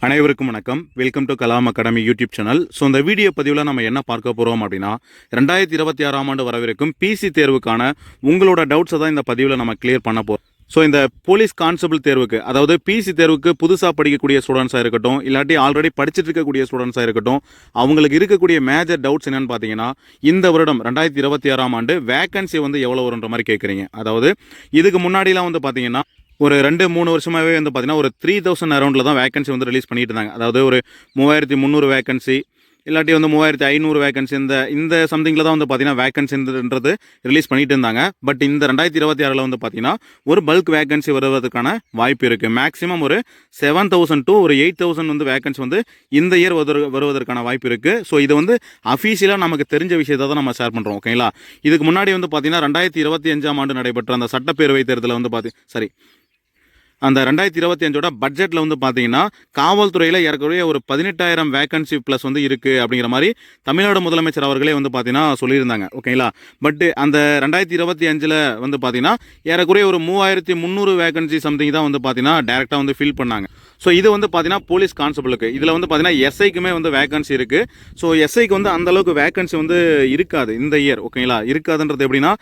அனைவருக்கும் வணக்கம். Welcome to Kalam academy YouTube channel. So இந்த வீடியோ பதிவில் நம்ம என்ன பார்க்க போகிறோம் அப்படின்னா 2026ஆம் ஆண்டு வரவிருக்கும் பிசி தேர்வுக்கான உங்களோட டவுட்ஸை தான் இந்த பதிவில் நம்ம கிளியர் பண்ண போகிறோம். ஸோ இந்த போலீஸ் கான்ஸ்டபிள் தேர்வுக்கு, அதாவது பிசி தேர்வுக்கு புதுசாக படிக்கக்கூடிய ஸ்டூடெண்ட்ஸாக இருக்கட்டும், இல்லாட்டி ஆல்ரெடி படிச்சுட்டு இருக்கக்கூடிய ஸ்டூடெண்ட்ஸாக இருக்கட்டும், அவங்களுக்கு இருக்கக்கூடிய மேஜர் டவுட்ஸ் என்னென்னு பார்த்தீங்கன்னா, இந்த வருடம் 2026ஆம் ஆண்டு வேக்கன்சி வந்து எவ்வளோ வருன்ற மாதிரி கேட்குறீங்க. அதாவது இதுக்கு முன்னாடிலாம் வந்து பார்த்தீங்கன்னா ஒரு 2-3 வருஷமாகவே வந்து பார்த்தீங்கன்னா ஒரு 3000 அரௌண்டில் தான் வேக்கன்சி வந்து ரிலீஸ் பண்ணிட்டு இருந்தாங்க. அதாவது ஒரு 3300 வேக்கன்சி, இல்லாட்டி வந்து 3500 வேக்கன்சி, இந்த சம்திங்கில் தான் வந்து பார்த்தீங்கன்னா வேக்கன்சின்றது ரிலீஸ் பண்ணிட்டு இருந்தாங்க. பட் இந்த 2026 வந்து பார்த்தீங்கன்னா ஒரு பல்க் வேக்கன்சி வருவதற்கான வாய்ப்பு இருக்குது. மேக்ஸிமம் ஒரு 7000 to ஒரு 8000 வந்து வேக்கன்சி வந்து இந்த இயர் வருவதற்கான வாய்ப்பு இருக்குது. ஸோ இது வந்து அஃபீஷியலாக நமக்கு தெரிஞ்ச விஷயத்தை தான் நம்ம ஷேர் பண்ணுறோம். ஓகேங்களா? இதுக்கு முன்னாடி வந்து பார்த்தீங்கன்னா 2025ஆம் ஆண்டு நடைபெற்ற அந்த சட்டப்பேரவை தேர்தலில் வந்து அந்த 2025ஓட பட்ஜெட்டில் வந்து பார்த்தீங்கன்னா காவல்துறையில் ஏறக்குறைய ஒரு 18,000 வேக்கன்சி ப்ளஸ் வந்து இருக்குது அப்படிங்கிற மாதிரி தமிழ்நாடு முதலமைச்சர் அவர்களே வந்து பார்த்தீங்கன்னா சொல்லியிருந்தாங்க. ஓகேங்களா? பட் அந்த 2025 வந்து பார்த்தீங்கன்னா ஏறக்குறைய ஒரு 3300 வேக்கன்சி சம்திங் தான் வந்து பார்த்தீங்கன்னா டேரெக்டாக வந்து ஃபில் பண்ணாங்க. ஸோ இது வந்து பார்த்தீங்கன்னா போலீஸ் கான்ஸ்டபிளுக்கு. இதில் வந்து பார்த்தீங்கன்னா எஸ்ஐக்குமே வந்து வேக்கன்சி இருக்குது. ஸோ எஸ்ஐக்கு வந்து அந்தளவுக்கு வேக்கன்சி வந்து இருக்காது இந்த இயர். ஓகேங்களா? இருக்காதுன்றது எப்படின்னா,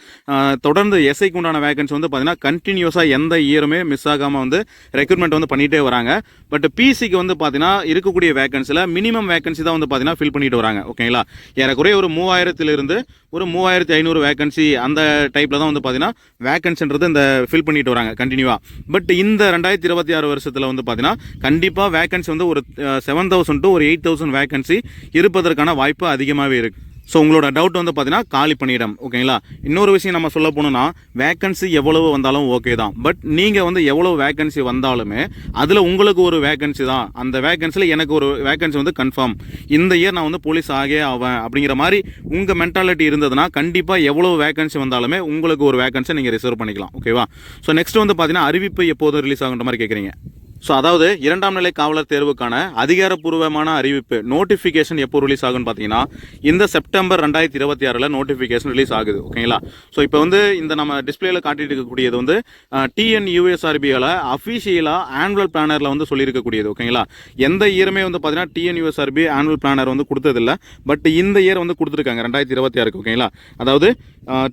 தொடர்ந்து எஸ்ஐக்கு உண்டான வேக்கன்சி வந்து பார்த்தீங்கன்னா கண்டினியூஸாக எந்த இயருமே மிஸ் ஆகாமல் வந்து ரெக்ரூட்மெண்ட் வந்து பண்ணிகிட்டே வராங்க. பட் பிசிக்கு வந்து பார்த்தீங்கன்னா இருக்கக்கூடிய வேக்கன்சியில் மினிமம் வேக்கன்சி தான் வந்து பார்த்தீங்கன்னா ஃபில் பண்ணிட்டு வராங்க. ஓகேங்களா? ஏறக்குறைய ஒரு 3000 ஒரு 3500 வேக்கன்சி அந்த டைப்பில் தான் வந்து பார்த்தீங்கன்னா வேக்கன்சின்றது இந்த ஃபில் பண்ணிட்டு வராங்க கண்டினியூவாக. பட் இந்த 2026 வருஷத்தில் வந்து பார்த்தீங்கன்னா கண்டிப்பாக வேக்கன்சி வந்து ஒரு 7000 to ஒரு 8000 வேக்கன்சி இருப்பதற்கான வாய்ப்பு அதிகமாகவே இருக்குது. ஸோ உங்களோட டவுட் வந்து பார்த்தீங்கன்னா காலி பணியிடம். ஓகேங்களா? இன்னொரு விஷயம் நம்ம சொல்ல போனோம்னா, வேக்கன்சி எவ்வளவு வந்தாலும் ஓகே தான். பட் நீங்கள் வந்து எவ்வளோ வேக்கன்சி வந்தாலுமே அதில் உங்களுக்கு ஒரு வேக்கன்சி தான், அந்த வேக்கன்சியில் எனக்கு ஒரு வேக்கன்சி வந்து கன்ஃபார்ம், இந்த இயர் நான் வந்து போலீஸ் ஆகே ஆவேன் அப்படிங்கிற மாதிரி உங்கள் மென்டாலிட்டி இருந்ததுன்னா கண்டிப்பாக எவ்வளோ வேக்கன்சி வந்தாலுமே உங்களுக்கு ஒரு வேக்கன்சி நீங்கள் ரிசர்வ் பண்ணிக்கலாம். ஓகேவா? ஸோ நெக்ஸ்ட் வந்து பார்த்தீங்கன்னா அறிவிப்பு எப்போது ரிலீஸ் ஆகுன்ற மாதிரி கேட்குறீங்க. ஸோ அதாவது 2ஆம் நிலை காவலர் தேர்வுக்கான அதிகாரப்பூர்வமான அறிவிப்பு நோட்டிஃபிகேஷன் எப்போ ரிலீஸ் ஆகுன்னு பார்த்தீங்கன்னா இந்த செப்டம்பர் 2026 நோட்டிஃபிகேஷன் ரிலீஸ் ஆகுது. ஓகேங்களா? ஸோ இப்போ வந்து இந்த நம்ம டிஸ்பிளேல காட்டிட்டு இருக்கக்கூடியது வந்து டிஎன்யூஎஸ்ஆர்பியால் அஃபீஷியலாக ஆனுவல் பிளானரில் வந்து சொல்லியிருக்கக்கூடியது. ஓகேங்களா? எந்த இயருமே வந்து பார்த்தீங்கன்னா டிஎன்யூஎஸ்ஆர்பி ஆனுவல் பிளானர் வந்து கொடுத்ததில்லை. பட் இந்த இயர் வந்து கொடுத்துருக்காங்க 2026. ஓகேங்களா? அதாவது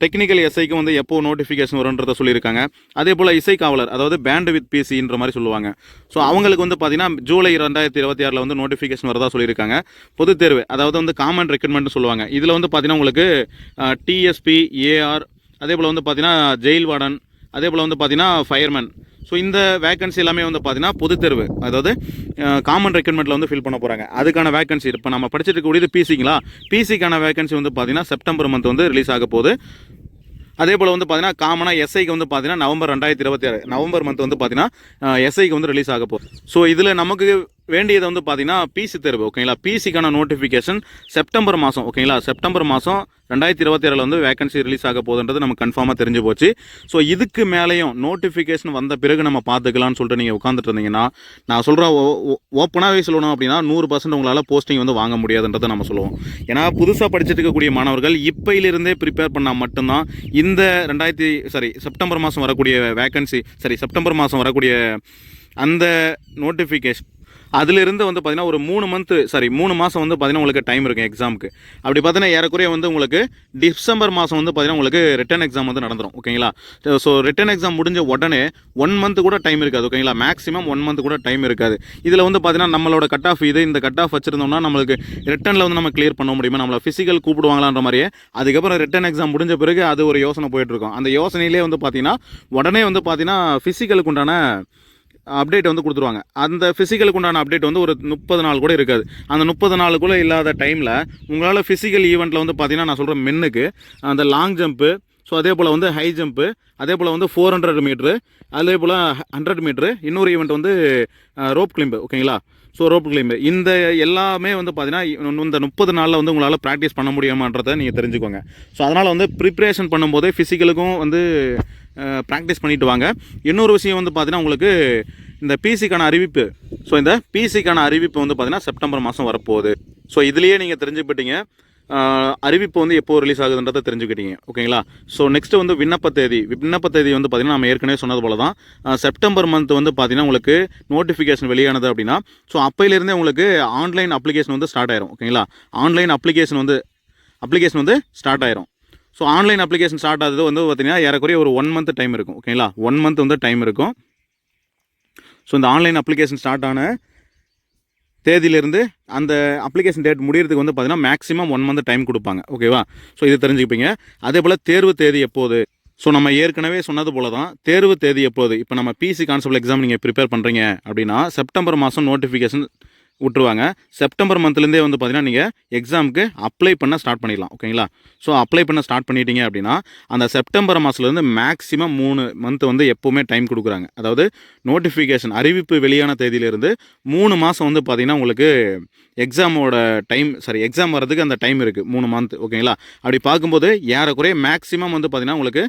டெக்னிக்கல் எஸ்ஐக்கு வந்து எப்போ நோட்டிஃபிகேஷன் வரும்ன்றதை சொல்லியிருக்காங்க. அதே போல் இசை காவலர், அதாவது பேண்ட் வித் பிசின்ற மாதிரி சொல்லுவாங்க. ஸோ அவங்களுக்கு வந்து பார்த்தீங்கன்னா ஜூலை 2026 வந்து நோட்டிஃபிகேஷன் வரதா சொல்லியிருக்காங்க. பொதுத் தேர்வு, அதாவது வந்து காமன் ரெக்ரூட்மெண்ட் சொல்லுவாங்க. இதில் வந்து பார்த்தீங்கன்னா உங்களுக்கு டிஎஸ்பி, ஏஆர், அதே போல் வந்து பார்த்தீங்கன்னா ஜெயில் வார்டன், அதே போல் வந்து பார்த்தீங்கன்னா ஃபயர்மேன். ஸோ இந்த வேக்கன்சி எல்லாமே வந்து பார்த்தீங்கன்னா பொதுத் தேர்வு, அதாவது காமன் ரெக்ரூட்மெண்ட்டில் வந்து ஃபில் பண்ண போகிறாங்க. அதுக்கான வேக்கன்சி இப்போ நம்ம படிச்சுட்டு இருக்கக்கூடியது பிசிங்களா, பிசிக்கான வேக்கன்சி வந்து பார்த்தீங்கன்னா செப்டம்பர் மந்த் வந்து ரிலீஸ் ஆக போகுது. அதே போல் வந்து பார்த்தீங்கன்னா காமனாக எஸ்ஐக்கு வந்து பார்த்தீங்கன்னா நவம்பர் 2026 நவம்பர் மந்த் வந்து பார்த்தீங்கன்னா எஸ்ஐக்கு வந்து ரிலீஸ் ஆக போகுது. ஸோ இதில் நமக்கு வேண்டியது வந்து பார்த்தீங்கன்னா பிசி தேர்வு. ஓகேங்களா? பிசிக்கான நோட்டிஃபிகேஷன் செப்டம்பர் மாதம். ஓகேங்களா? செப்டம்பர் மாதம் 2026 வந்து வேகன்சி ரிலீஸ் ஆக போகுதுன்றது நமக்கு கன்ஃபார்மாக தெரிஞ்சு போச்சு. ஸோ இதுக்கு மேலேயும் நோட்டிஃபிகேஷன் வந்த பிறகு நம்ம பார்த்துக்கலாம்னு சொல்லிட்டு நீங்கள் உட்காந்துட்டு இருந்தீங்கன்னா, நான் சொல்கிறேன் ஓப்பனாகவே சொல்லணும் அப்படின்னா 100% உங்களால் போஸ்டிங் வந்து வாங்க முடியாதுன்றதை நம்ம சொல்லுவோம். ஏன்னா புதுசாக படிச்சுட்டு இருக்கக்கூடிய மாணவர்கள் இப்போயிலிருந்தே ப்ரிப்பேர் பண்ணால் மட்டும்தான் இந்த செப்டம்பர் மாதம் வரக்கூடிய வேகன்சி, செப்டம்பர் மாதம் வரக்கூடிய அந்த நோட்டிஃபிகேஷன் அதிலிருந்து வந்து பார்த்தீங்கன்னா ஒரு 3 மாதம் வந்து பார்த்தீங்கன்னா உங்களுக்கு டைம் இருக்குது எக்ஸாமுக்கு. அப்படி பார்த்தீங்கன்னா ஏறக்குறைய வந்து உங்களுக்கு டிசம்பர் மாதம் வந்து பார்த்தீங்கன்னா உங்களுக்கு ரிட்டன் எக்ஸாம் வந்து நடந்துடும். ஓகேங்களா? ஸோ ரிட்டன் எக்ஸாம் முடிஞ்ச உடனே 1 மந்த் கூட டைம் இருக்காது. ஓகேங்களா? மேக்ஸிமம் 1 மந்த் கூட டைம் இருக்காது. இதில் வந்து பார்த்தீங்கன்னா நம்மளோட கட் ஆஃப் இந்த கட் ஆஃப் வச்சிருந்தோம்னா நம்மளுக்கு ரிட்டனில் வந்து நம்ம கிளியர் பண்ண முடியுமா, நம்மளை ஃபிசிக்கல் கூப்பிடுவாங்களான்ற மாதிரியே. அதுக்கப்புறம் ரிட்டன் எக்ஸாம் முடிஞ்ச பிறகு அது ஒரு யோசனை போயிட்டுருக்கோம். அந்த யோசனையிலே வந்து பார்த்தீங்கன்னா உடனே வந்து பார்த்தீங்கன்னா ஃபிசிக்கலுக்கு உண்டான அப்டேட் வந்து கொடுத்துருவாங்க. அந்த ஃபிசிக்கலுக்கு உண்டான அப்டேட் வந்து ஒரு 30 நாள் கூட இருக்காது. அந்த 30 நாளுக்குள்ளே இல்லாத டைமில் உங்களால் ஃபிசிக்கல் ஈவெண்ட்டில் வந்து பார்த்தீங்கன்னா நான் சொல்கிற மென்னுக்கு அந்த லாங் ஜம்ப்பு, ஸோ அதே போல் வந்து ஹை ஜம்ப்பு, அதே போல் வந்து 400 மீட்ரு, அதே போல் 100 மீட்ரு, இன்னொரு ஈவெண்ட் வந்து ரோப் கிளிம்பு. ஓகேங்களா? ஸோ ரோப் கிளைம்பு, இந்த எல்லாமே வந்து பார்த்தீங்கன்னா இந்த 30 நாளில் வந்து உங்களால் ப்ராக்டிஸ் பண்ண முடியாமன்றதை நீங்கள் தெரிஞ்சுக்கோங்க. ஸோ அதனால் வந்து ப்ரிப்ரேஷன் பண்ணும்போதே ஃபிசிக்கலுக்கும் வந்து ப்ராக்டிஸ் பண்ணிட்டு வாங்க. இன்னொரு விஷயம் வந்து பார்த்தீங்கன்னா உங்களுக்கு இந்த பிசிக்கான அறிவிப்பு, ஸோ இந்த பிசிக்கான அறிவிப்பு வந்து பார்த்தீங்கன்னா செப்டம்பர் மாதம் வரப்போகுது. ஸோ இதுலேயே நீங்கள் தெரிஞ்சுக்கிட்டீங்க அறிவிப்பு வந்து எப்போ ரிலீஸ் ஆகுதுன்றதை தெரிஞ்சுக்கிட்டீங்க. ஓகேங்களா? ஸோ நெக்ஸ்ட்டு வந்து விண்ணப்ப தேதி வந்து பார்த்திங்கன்னா நம்ம ஏற்கனவே சொன்னது போல தான் செப்டம்பர் மந்த் வந்து பார்த்திங்கன்னா உங்களுக்கு நோட்டிஃபிகேஷன் வெளியானது அப்படின்னா ஸோ அப்போயிலேருந்தே உங்களுக்கு ஆன்லைன் அப்ளிகேஷன் வந்து ஸ்டார்ட் ஆயிரும். ஓகேங்களா? ஆன்லைன் அப்ளிகேஷன் வந்து ஸ்டார்ட் ஆயிரும். ஸோ ஆன்லைன் அப்ளிகேஷன் ஸ்டார்ட் ஆகுது வந்து பார்த்திங்கன்னா ஏறக்குறைய ஒரு 1 மந்த் டைம் இருக்கும். ஓகேங்களா? 1 மந்த் வந்து டைம் இருக்கும். ஸோ இந்த ஆன்லைன் அப்ளிகேஷன் ஸ்டார்ட் ஆன தேதியிலிருந்து அந்த அப்ளிகேஷன் டேட் முடியறதுக்கு வந்து பார்த்தீங்கன்னா மேக்ஸிமம் 1 மந்த் டைம் கொடுப்பாங்க. ஓகேவா? ஸோ இது தெரிஞ்சுக்கிப்பீங்க. அதே போல் தேர்வு தேதி எப்போது? ஸோ நம்ம ஏற்கனவே சொன்னது போல தான் தேர்வு தேதி எப்போது? இப்போ நம்ம பிசி கான்ஸ்டபிள் எக்ஸாம் நீங்கள் ப்ரிப்பேர் பண்ணுறீங்க அப்படின்னா செப்டம்பர் மாதம் நோட்டிஃபிகேஷன் விட்டுருவாங்க. செப்டம்பர் மந்த்லேருந்தே வந்து பார்த்தீங்கன்னா நீங்கள் எக்ஸாமுக்கு அப்ளை பண்ண ஸ்டார்ட் பண்ணிடலாம். ஓகேங்களா? ஸோ அப்ளை பண்ண ஸ்டார்ட் பண்ணிட்டீங்க அப்படின்னா அந்த செப்டம்பர் மாதத்துலேருந்து மேக்ஸிமம் 3 மந்த் வந்து எப்போவுமே டைம் கொடுக்குறாங்க. அதாவது நோட்டிஃபிகேஷன் அறிவிப்பு வெளியான தேதியிலேருந்து 3 மாதம் வந்து பார்த்தீங்கன்னா உங்களுக்கு எக்ஸாம் வர்றதுக்கு அந்த டைம் இருக்குது 3 மந்த். ஓகேங்களா? அப்படி பார்க்கும்போது ஏறக்குறைய மேக்ஸிமம் வந்து பார்த்தீங்கன்னா உங்களுக்கு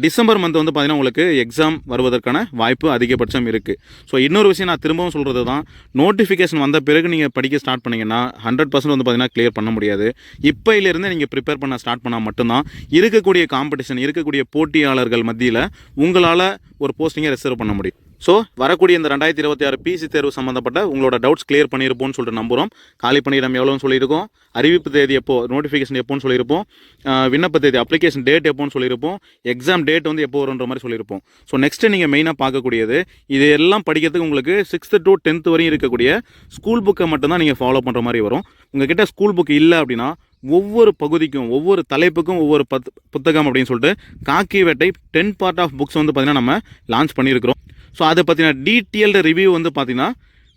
டிசம்பர் மந்த் வந்து பார்த்தீங்கன்னா உங்களுக்கு எக்ஸாம் வருவதற்கான வாய்ப்பு அதிகபட்சம் இருக்குது. ஸோ இன்னொரு விஷயம் நான் திரும்பவும் சொல்கிறது தான், நோட்டிஃபிகேஷன் வந்த பிறகு நீங்கள் படிக்க ஸ்டார்ட் பண்ணிங்கன்னா 100% வந்து பார்த்தீங்கன்னா கிளியர் பண்ண முடியாது. இப்போயிலேருந்து நீங்கள் ப்ரிப்பேர் பண்ண ஸ்டார்ட் பண்ணால் மட்டும்தான் இருக்கக்கூடிய காம்படிஷன், இருக்கக்கூடிய போட்டியாளர்கள் மத்தியில் உங்களால் ஒரு போஸ்டிங்கை ரிசர்வ் பண்ண முடியும். ஸோ வரக்கூடிய இந்த 2026 பிசி தேர்வு சம்மந்தப்பட்ட உங்களோட டவுட்ஸ் கிளியர் பண்ணியிருப்போம்னு சொல்லிட்டு நம்புகிறோம். காலி பணியிடம் எவ்வளோன்னு சொல்லியிருக்கோம், அறிவிப்பு தேதி எப்போ, நோட்டிஃபிகேஷன் எப்போன்னு சொல்லியிருப்போம், விண்ணப்ப தேதி அப்ளிகேஷன் டேட் எப்போன்னு சொல்லியிருப்போம், எக்ஸாம் டேட் வந்து எப்போ வருன்ற மாதிரி சொல்லியிருப்போம். ஸோ நெக்ஸ்ட்டு நீங்கள் மெயினாக பார்க்கக்கூடியது இது எல்லாம் படிக்கிறதுக்கு உங்களுக்கு 6th to 10th வரையும் இருக்கக்கூடிய ஸ்கூல் புக்கை மட்டும்தான் நீங்கள் ஃபாலோ பண்ணுற மாதிரி வரும். உங்ககிட்ட ஸ்கூல் புக் இல்லை அப்படின்னா ஒவ்வொரு பகுதிக்கும் ஒவ்வொரு தலைப்புக்கும் ஒவ்வொரு புத்தகம் அப்படின்னு சொல்லிட்டு காக்கி வேட்டை 10 பார்ட் ஆஃப் புக்ஸ் வந்து பார்த்திங்கன்னா நம்ம லான்ச் பண்ணியிருக்கிறோம். ஸோ அதை பற்றின டீட்டெயில்டு ரிவ்யூ வந்து பார்த்திங்கன்னா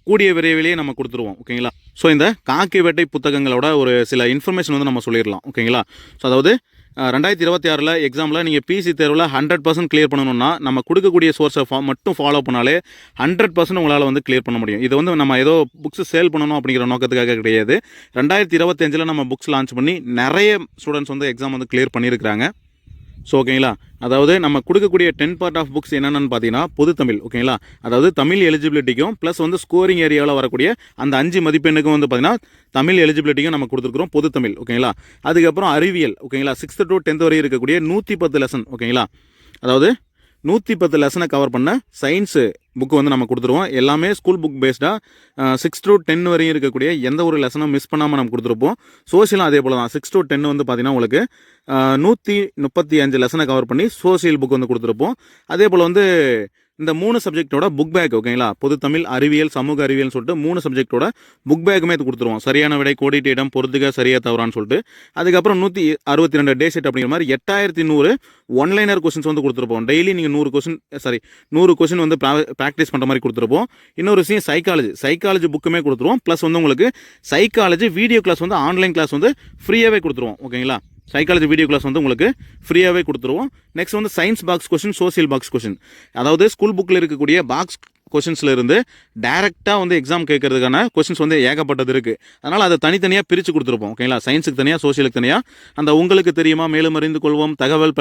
கூடிய விரைவிலேயே நம்ம கொடுத்துருவோம். ஓகேங்களா? ஸோ இந்த காக்கி வேட்டை புத்தகங்களோட ஒரு சில இன்ஃபர்மேஷன் வந்து நம்ம சொல்லிடலாம். ஓகேங்களா? ஸோ அதாவது 2026 எக்ஸாமில் நீங்கள் பிசி தேர்வில் 100% கிளியர் பண்ணணும்னா நம்ம கொடுக்கக்கூடிய சோர்ஸை மட்டும் ஃபாலோ பண்ணாலே 100% உங்களால் வந்து கிளியர் பண்ண முடியும். இது வந்து நம்ம ஏதோ புக்ஸ் சேல் பண்ணணும் அப்படிங்கிற நோக்கத்துக்காக கிடையாது. 2025 நம்ம புக்ஸ் லான்ச் பண்ணி நிறைய ஸ்டூடெண்ட்ஸ் வந்து எக்ஸாம் வந்து கிளியர் பண்ணியிருக்கிறாங்க. ஸோ ஓகேங்களா? அதாவது நம்ம கொடுக்கக்கூடிய 10 பார்ட் ஆஃப் புக்ஸ் என்னென்னு பார்த்தீங்கன்னா பொது தமிழ். ஓகேங்களா? அதாவது தமிழ் எலிஜிபிலிட்டிக்கும் ப்ளஸ் வந்து ஸ்கோரிங் ஏரியாவில் வரக்கூடிய அந்த 5 மதிப்பெண்ணுக்கும் வந்து பார்த்தீங்கன்னா தமிழ் எலிஜிபிலிட்டிக்கும் நம்ம கொடுத்துருக்குறோம் பொது தமிழ். ஓகேங்களா? அதுக்கப்புறம் அறிவியல். ஓகேங்களா? 6th to 10th வரை இருக்கக்கூடிய 110 லெசன். ஓகேங்களா? அதாவது 110 லெசனை கவர் பண்ண சயின்ஸு புக்கு வந்து நம்ம கொடுத்துருவோம். எல்லாமே ஸ்கூல் புக் பேஸ்டாக 6 to 10 வரையும் இருக்கக்கூடிய எந்த ஒரு லெசனும் மிஸ் பண்ணாமல் நம்ம கொடுத்துருப்போம். சோசியலும் அதே போல் தான் 6 to 10 வந்து பார்த்திங்கன்னா உங்களுக்கு 135 லெசனை கவர் பண்ணி சோசியல் புக் வந்து கொடுத்துருப்போம். அதே போல் வந்து இந்த 3 சப்ஜெக்டோட புக் பேக். ஓகேங்களா? பொது தமிழ், அறிவியல், சமூக அறிவியல்னு சொல்லிட்டு 3 சப்ஜெக்டோட புக் பேக்குமே கொடுத்துருவோம். சரியான விடை, கோடிட்ட இடம், பொறுத்துக, சரியா தவறான்னு சொல்லிட்டு. அதுக்கப்புறம் 162 டே செட் அப்படிங்கிற மாதிரி 8100 ஒன்லைனர் கொஸ்டின்ஸ் வந்து கொடுத்துருப்போம். டெய்லி நீங்கள் 100 கொஸ்டின் வந்து ப்ராக்டிஸ் பண்ணுற மாதிரி கொடுத்துருப்போம். இன்னொரு விஷயம் சைக்காலஜி புக்குமே கொடுத்துருவோம். ப்ளஸ் வந்து உங்களுக்கு சைக்காலஜி வீடியோ கிளாஸ் வந்து ஆன்லைன் கிளாஸ் வந்து ஃப்ரீயாகவே கொடுத்துருவோம். ஓகேங்களா? சைக்காலஜி வீடியோ கிளாஸ் வந்து உங்களுக்கு ஃப்ரீயாகவே கொடுத்துருவோம். நெக்ஸ்ட் வந்து science box question, social box question. அதாவது ஸ்கூல் புக்கில் இருக்கக்கூடிய பாக்ஸ் கொஸ்டின்ஸில் இருந்து டைரெக்டாக வந்து எக்ஸாம் கேட்கறதுக்கான கொஸ்டின்ஸ் வந்து ஏகப்பட்டது இருக்குது. அதனால் அதை தனித்தனியாக பிரித்து கொடுத்துருப்போம். ஓகேங்களா? சயின்ஸுக்கு தனியாக, சோசியலுக்கு தனியாக, அந்த உங்களுக்கு தெரியுமா, மேலும் அறிந்து கொள்வோம், தகவல்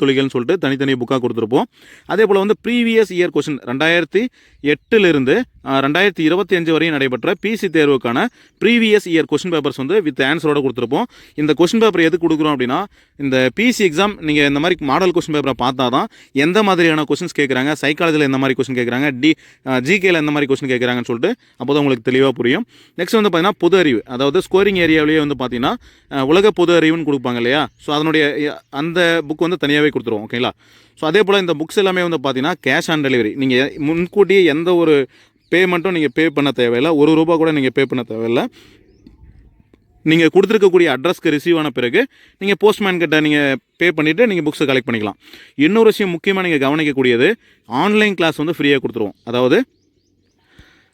துளிகள்னு சொல்லிட்டு தனித்தனி புக்காக கொடுத்துருப்போம். அதே போல் வந்து ப்ரீவியஸ் இயர் கொஸ்டின் 2008லிருந்து 2025 வரையும் நடைபெற்ற பிசி தேர்வுக்கான ப்ரீவியஸ் இயர் கொஸ்டின் பேப்பர்ஸ் வந்து வித் ஆன்சரோட கொடுத்துருப்போம். இந்த கொஸ்டின் பேப்பர் எது கொடுக்குறோம் அப்படின்னா இந்த பிசி எக்ஸாம் நீங்கள் இந்த மாதிரி மாடல் கொஸ்டின் பேப்பரை பார்த்தா தான் எந்த மாதிரியான கொஸ்டின்ஸ் கேட்குறாங்க, சைக்காலஜியில் எந்த மாதிரி கொஸ்டின் கேட்குறாங்க, ஜிகேல எந்த மாதிரி கொஸ்டின் கேட்குறாங்கன்னு சொல்லிட்டு அப்போ தான் உங்களுக்கு தெளிவாக புரியும். நெக்ஸ்ட் வந்து பார்த்தீங்கன்னா பொது அறிவு. அதாவது ஸ்கோரிங் ஏரியாவிலேயே வந்து பார்த்தீங்கன்னா உலக பொது அறிவுன்னு கொடுப்பாங்க இல்லையா? ஸோ அதனுடைய அந்த புக் வந்து தனியாகவே கொடுத்துருவோம். ஓகேங்களா? ஸோ அதே போல் இந்த புக்ஸ் எல்லாமே வந்து பார்த்தீங்கன்னா கேஷ் ஆன் டெலிவரி. நீங்கள் முன்கூட்டியே எந்த ஒரு பேமெண்ட்டும் நீங்கள் பே பண்ண தேவையில்லை. ₹1 கூட நீங்கள் பே பண்ண தேவையில்லை. நீங்கள் கொடுத்துருக்கக்கூடிய அட்ரஸ்க்கு ரிசீவ் ஆன பிறகு நீங்கள் போஸ்ட்மேன் கிட்ட நீங்கள் பே பண்ணிவிட்டு நீங்கள் புக்ஸை கலெக்ட் பண்ணிக்கலாம். இன்னொரு விஷயம் முக்கியமாக நீங்கள் கவனிக்கக்கூடியது, ஆன்லைன் கிளாஸ் வந்து ஃப்ரீயாக கொடுத்துருவோம். அதாவது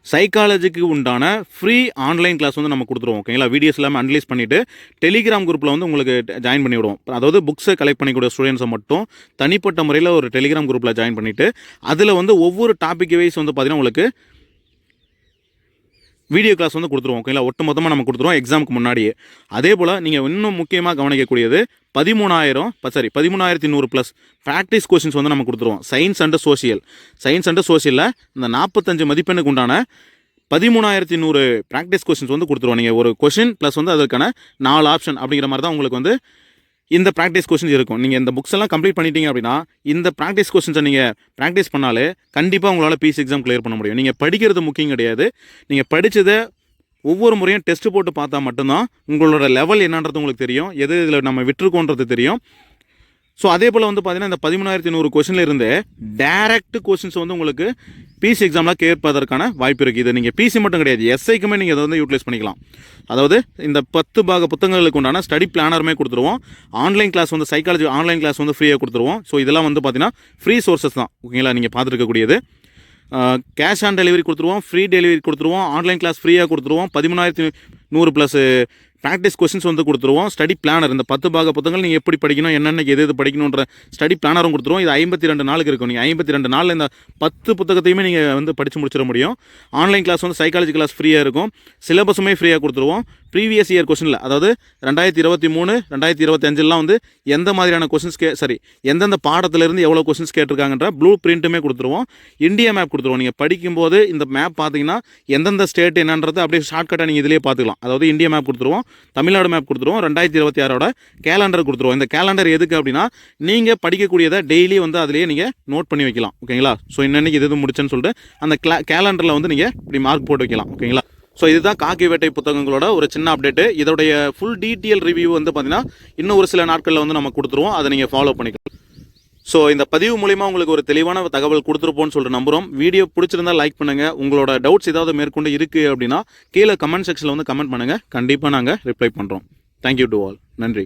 சைக்காலஜிக்கு உண்டான ஃப்ரீ ஆன்லைன் கிளாஸ் வந்து நம்ம கொடுத்துருவோம். ஓகேங்களா? வீடியோஸ் எல்லாமே அனலைஸ் பண்ணிவிட்டு டெலிகிராம் குரூப்பில் வந்து உங்களுக்கு ஜாயின் பண்ணி விடுவோம். அதாவது புக்ஸை கலெக்ட் பண்ணிக்கூடிய ஸ்டூடெண்ட்ஸை மட்டும் தனிப்பட்ட முறையில் ஒரு டெலிகிராம் குரூப்பில் ஜாயின் பண்ணிவிட்டு அதில் வந்து ஒவ்வொரு டாபிக் வைஸ் வந்து பார்த்திங்கன்னா உங்களுக்கு வீடியோ கிளாஸ் வந்து கொடுத்துருவோம். ஓகேங்களா? ஒட்டு மொத்தமாக நம்ம கொடுத்துருவோம் எக்ஸாமுக்கு முன்னாடியே. அதே போல் நீங்கள் இன்னும் முக்கியமாக கவனிக்கக்கூடியது 13,100 ப்ளஸ் ப்ராக்டிஸ் கொஸ்டின்ஸ் வந்து நம்ம கொடுத்துருவோம். சயின்ஸ் அண்ட் சோசியலில் இந்த 45 மதிப்பெண்ணுக்கு உண்டான 13100 ப்ராக்டிஸ் கொஸ்டின்ஸ் வந்து கொடுத்துருவோம். நீங்கள் ஒரு கொஷின் ப்ளஸ் வந்து அதற்கான 4 ஆப்ஷன் அப்படிங்கிற மாதிரி தான் உங்களுக்கு வந்து இந்த ப்ராக்டிஸ் கொஸ்டின்ஸ் இருக்கும். நீங்கள் இந்த புக்ஸ் எல்லாம் கம்ப்ளீட் பண்ணிட்டீங்க அப்படின்னா இந்த ப்ராக்டிஸ் கொஸ்டின்ஸை நீங்கள் ப்ராக்டிஸ் பண்ணாலே கண்டிப்பாக உங்களால் பிசி எக்ஸாம் கிளியர் பண்ண முடியும். நீங்கள் படிக்கிறது முக்கியம் கிடையாது. நீங்கள் படித்ததை ஒவ்வொரு முறையும் டெஸ்ட் போட்டு பார்த்தா மட்டும்தான் உங்களோட லெவல் என்னன்றது உங்களுக்கு தெரியும், எது இதில் நம்ம விட்டுருக்கோன்றது தெரியும். ஸோ அதே போல் வந்து பார்த்தீங்கன்னா இந்த 13100 கொஸ்டினில் இருந்து டேரக்ட் கொஸ்டின்ஸ் வந்து உங்களுக்கு பிசி எக்ஸாமில் கேட்பதற்கான வாய்ப்பு இருக்குது. இது நீங்கள் பிசி மட்டும் கிடையாது, எஸ்ஐக்குமே நீங்கள் அதை வந்து யூட்டிலைஸ் பண்ணிக்கலாம். அதாவது இந்த 10 பாக புத்தகங்களுக்கு உண்டான ஸ்டடி பிளானருமே கொடுத்துருவோம். ஆன்லைன் கிளாஸ் வந்து சைக்காலஜி ஆன்லைன் கிளாஸ் வந்து ஃப்ரீயாக கொடுத்துருவோம். ஸோ இதெல்லாம் வந்து பார்த்தீங்கன்னா ஃப்ரீ சோர்சஸ் தான், ஓகேங்களா. நீங்கள் பார்த்துருக்கக்கூடியது கேஷ் ஆன் டெலிவரி கொடுத்துருவோம், ஃப்ரீ டெலிவரி கொடுத்துருவோம், ஆன்லைன் கிளாஸ் ஃப்ரீயாக கொடுத்துருவோம், 13100 ப்ளஸ் ப்ராக்டிஸ் கொஸ்டின்ஸ் வந்து கொடுத்துருவோம். ஸ்டடி பிளானர் இந்த 10 பாக புத்தகங்கள் நீங்கள் எப்படி படிக்கணும், என்னென்ன எது படிக்கணுன்ற ஸ்டடி பிளானரும் கொடுத்துருவோம். இது 52 நாளுக்கு இருக்கும். நீங்கள் 52 நாளில் இந்த 10 புத்தகத்தையுமே நீங்கள் வந்து படித்து முடிச்சிட முடியும். ஆன்லைன் கிளாஸ் வந்து சைக்காலஜி கிளாஸ் ஃப்ரீயாக இருக்கும். சிலபஸுமே ஃப்ரீயாக கொடுத்துருவோம். ப்ரீவியஸ் இயர் கொஸ்டினில் அதாவது 2023 2025 வந்து எந்த மாதிரியான கொஸ்டின்ஸ் எந்தெந்த பாடத்திலிருந்து எவ்வளோ கொஸ்டின்ஸ் கேட்டிருக்காங்கன்ற ப்ளூ பிரிண்ட்டுமே கொடுத்துருவோம். இந்தியா மேப் கொடுத்துருவோம். நீங்கள் படிக்கும்போது இந்த மேப் பார்த்தீங்கன்னா எந்தெந்த ஸ்டேட் என்னன்றது அப்படியே ஷார்ட்கட்டாக நீங்கள் இதிலே பார்த்துக்கலாம். அதாவது இந்தியா மேப் கொடுத்துருவோம், தமிழ்நாடு மேப் கொடுத்துருவோம், 2026 கேலண்டர் கொடுத்துருவோம். இந்த கேலண்டர் எதுக்கு அப்படின்னா நீங்கள் படிக்கக்கூடியதை டெய்லி வந்து அதிலேயே நீங்கள் நோட் பண்ணி வைக்கலாம், ஓகேங்களா. ஸோ இன்னைக்கு இது முடிச்சேன்னு சொல்லிட்டு அந்த கேலண்டரில் வந்து நீங்கள் இப்படி மார்க் போட்டு வைக்கலாம், ஓகேங்களா. ஸோ இதுதான் காக்கி வேட்டை புத்தகங்களோட ஒரு சின்ன அப்டேட்டு. இதோடைய ஃபுல் டீட்டெயில் ரிவ்யூ வந்து பார்த்தீங்கன்னா இன்னும் ஒரு சில நாட்களில் வந்து நம்ம கொடுத்துருவோம். அதை நீங்கள் ஃபாலோ பண்ணிக்கலாம். ஸோ இந்த பதிவு மூலிமா உங்களுக்கு ஒரு தெளிவான தகவல் கொடுத்துருப்போம்னு சொல்லிட்டு நம்புகிறோம். வீடியோ பிடிச்சிருந்தா லைக் பண்ணுங்கள். உங்களோட டவுட்ஸ் ஏதாவது மேற்கொண்டு இருக்குது அப்படின்னா கீழே கமெண்ட் செக்ஷனில் வந்து கமெண்ட் பண்ணுங்கள். கண்டிப்பாக நாங்கள் ரிப்ளை பண்ணுறோம். Thank you to all. நன்றி.